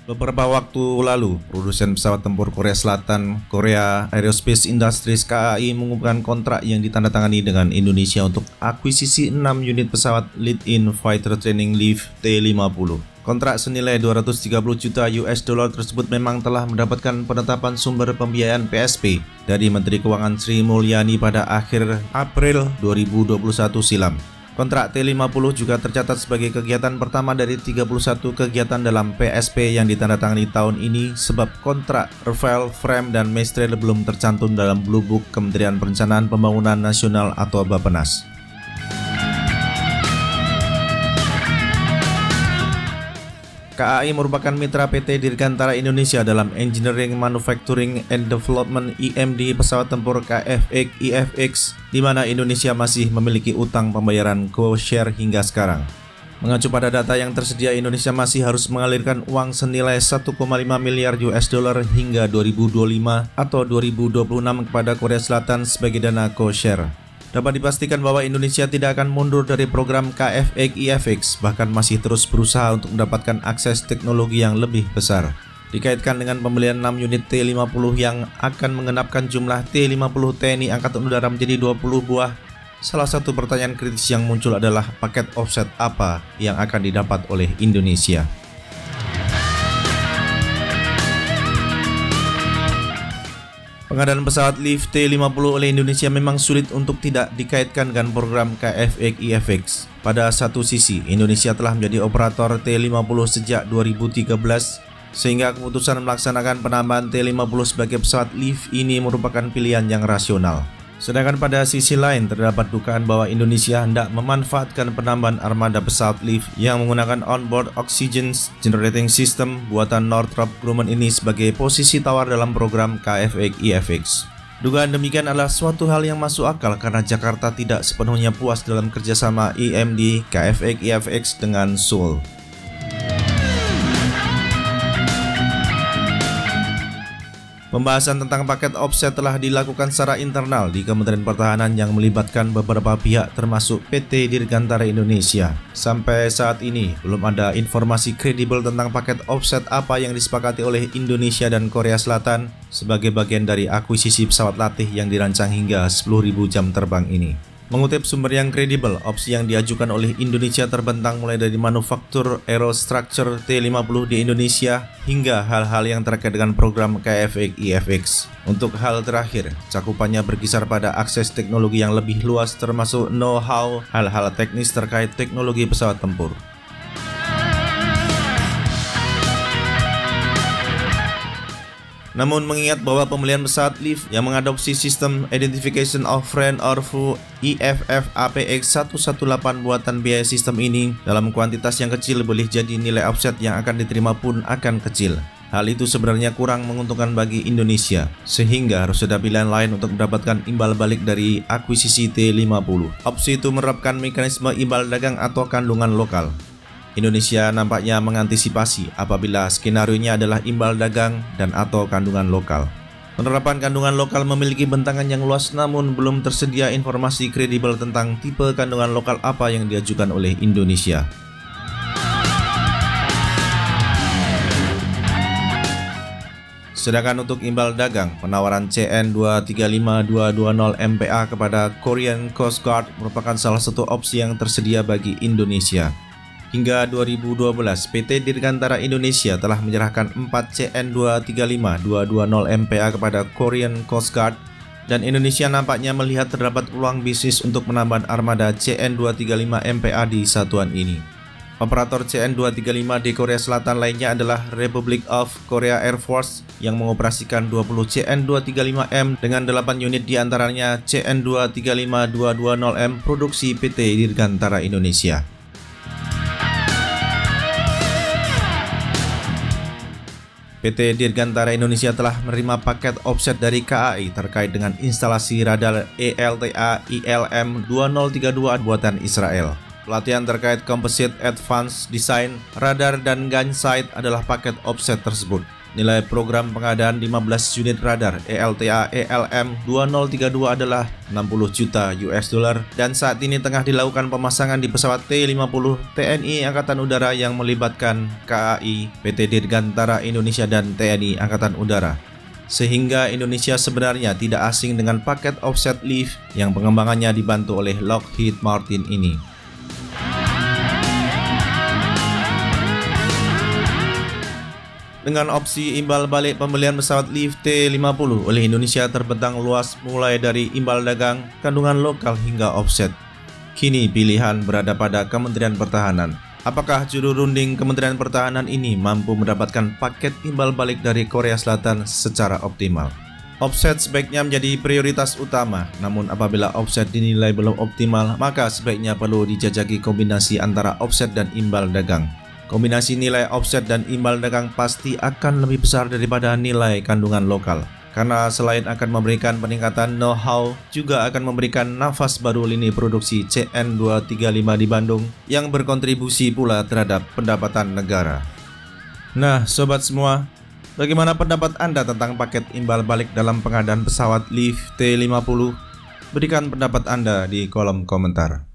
Beberapa waktu lalu, produsen pesawat tempur Korea Selatan, Korea Aerospace Industries (KAI) mengumumkan kontrak yang ditandatangani dengan Indonesia untuk akuisisi 6 unit pesawat Lead-in Fighter Training Lift T-50. Kontrak senilai 230 juta US dollar tersebut memang telah mendapatkan penetapan sumber pembiayaan PSP dari Menteri Keuangan Sri Mulyani pada akhir April 2021 silam. Kontrak T-50 juga tercatat sebagai kegiatan pertama dari 31 kegiatan dalam PSP yang ditandatangani tahun ini sebab kontrak Rafale, Frame, dan Mistral belum tercantum dalam Blue Book Kementerian Perencanaan Pembangunan Nasional atau Bappenas. KAI merupakan mitra PT Dirgantara Indonesia dalam Engineering, Manufacturing, and Development (EMD) pesawat tempur KF-IFX, di mana Indonesia masih memiliki utang pembayaran co-share hingga sekarang. Mengacu pada data yang tersedia, Indonesia masih harus mengalirkan uang senilai 1,5 miliar US dollar hingga 2025 atau 2026 kepada Korea Selatan sebagai dana co-share. Dapat dipastikan bahwa Indonesia tidak akan mundur dari program KF-IFX, bahkan masih terus berusaha untuk mendapatkan akses teknologi yang lebih besar. Dikaitkan dengan pembelian 6 unit T-50 yang akan mengenapkan jumlah T-50 TNI Angkatan Udara menjadi 20 buah, salah satu pertanyaan kritis yang muncul adalah paket offset apa yang akan didapat oleh Indonesia. Pengadaan pesawat Lift T-50 oleh Indonesia memang sulit untuk tidak dikaitkan dengan program KF-IFX. Pada satu sisi, Indonesia telah menjadi operator T-50 sejak 2013, sehingga keputusan melaksanakan penambahan T-50 sebagai pesawat Lift ini merupakan pilihan yang rasional. Sedangkan pada sisi lain terdapat dugaan bahwa Indonesia hendak memanfaatkan penambahan armada pesawat Lift yang menggunakan onboard oxygen generating system buatan Northrop Grumman ini sebagai posisi tawar dalam program KF-IFX. Dugaan demikian adalah suatu hal yang masuk akal karena Jakarta tidak sepenuhnya puas dalam kerjasama EMD KF-IFX dengan Seoul. Pembahasan tentang paket offset telah dilakukan secara internal di Kementerian Pertahanan yang melibatkan beberapa pihak termasuk PT Dirgantara Indonesia. Sampai saat ini belum ada informasi kredibel tentang paket offset apa yang disepakati oleh Indonesia dan Korea Selatan sebagai bagian dari akuisisi pesawat latih yang dirancang hingga 10.000 jam terbang ini. Mengutip sumber yang kredibel, opsi yang diajukan oleh Indonesia terbentang mulai dari manufaktur aerostructure T-50 di Indonesia hingga hal-hal yang terkait dengan program KF-IFX. Untuk hal terakhir, cakupannya berkisar pada akses teknologi yang lebih luas termasuk know-how hal-hal teknis terkait teknologi pesawat tempur. Namun mengingat bahwa pembelian pesawat Lift yang mengadopsi sistem Identification of Friend or Foe IFF APX 118 buatan biaya sistem ini dalam kuantitas yang kecil boleh jadi nilai offset yang akan diterima pun akan kecil. Hal itu sebenarnya kurang menguntungkan bagi Indonesia, sehingga harus ada pilihan lain untuk mendapatkan imbal balik dari akuisisi T-50. Opsi itu menerapkan mekanisme imbal dagang atau kandungan lokal. Indonesia nampaknya mengantisipasi apabila skenarionya adalah imbal dagang dan atau kandungan lokal. Penerapan kandungan lokal memiliki bentangan yang luas namun belum tersedia informasi kredibel tentang tipe kandungan lokal apa yang diajukan oleh Indonesia. Sedangkan untuk imbal dagang, penawaran CN-235220 MPA kepada Korean Coast Guard merupakan salah satu opsi yang tersedia bagi Indonesia. Hingga 2012, PT Dirgantara Indonesia telah menyerahkan 4 CN-235220 MPA kepada Korean Coast Guard dan Indonesia nampaknya melihat terdapat peluang bisnis untuk menambah armada CN-235 MPA di satuan ini. Operator CN-235 di Korea Selatan lainnya adalah Republic of Korea Air Force yang mengoperasikan 20 CN-235M dengan 8 unit diantaranya CN-235-220M produksi PT Dirgantara Indonesia. PT Dirgantara Indonesia telah menerima paket offset dari KAI terkait dengan instalasi radar ELTA ILM 2032 buatan Israel. Pelatihan terkait Composite Advanced Design, Radar dan Gun Sight adalah paket offset tersebut. Nilai program pengadaan 15 unit radar ELTA ELM 2032 adalah 60 juta US dollar dan saat ini tengah dilakukan pemasangan di pesawat T-50 TNI Angkatan Udara yang melibatkan KAI, PT Dirgantara Indonesia dan TNI Angkatan Udara. Sehingga Indonesia sebenarnya tidak asing dengan paket offset lift yang pengembangannya dibantu oleh Lockheed Martin ini. Dengan opsi imbal balik pembelian pesawat lift T-50 oleh Indonesia terbentang luas mulai dari imbal dagang, kandungan lokal hingga offset. Kini pilihan berada pada Kementerian Pertahanan. Apakah juru runding Kementerian Pertahanan ini mampu mendapatkan paket imbal balik dari Korea Selatan secara optimal? Offset sebaiknya menjadi prioritas utama, namun apabila offset dinilai belum optimal, maka sebaiknya perlu dijajaki kombinasi antara offset dan imbal dagang. Kombinasi nilai offset dan imbal dagang pasti akan lebih besar daripada nilai kandungan lokal. Karena selain akan memberikan peningkatan know-how, juga akan memberikan nafas baru lini produksi CN235 di Bandung yang berkontribusi pula terhadap pendapatan negara. Nah, sobat semua, bagaimana pendapat Anda tentang paket imbal balik dalam pengadaan pesawat lift T-50? Berikan pendapat Anda di kolom komentar.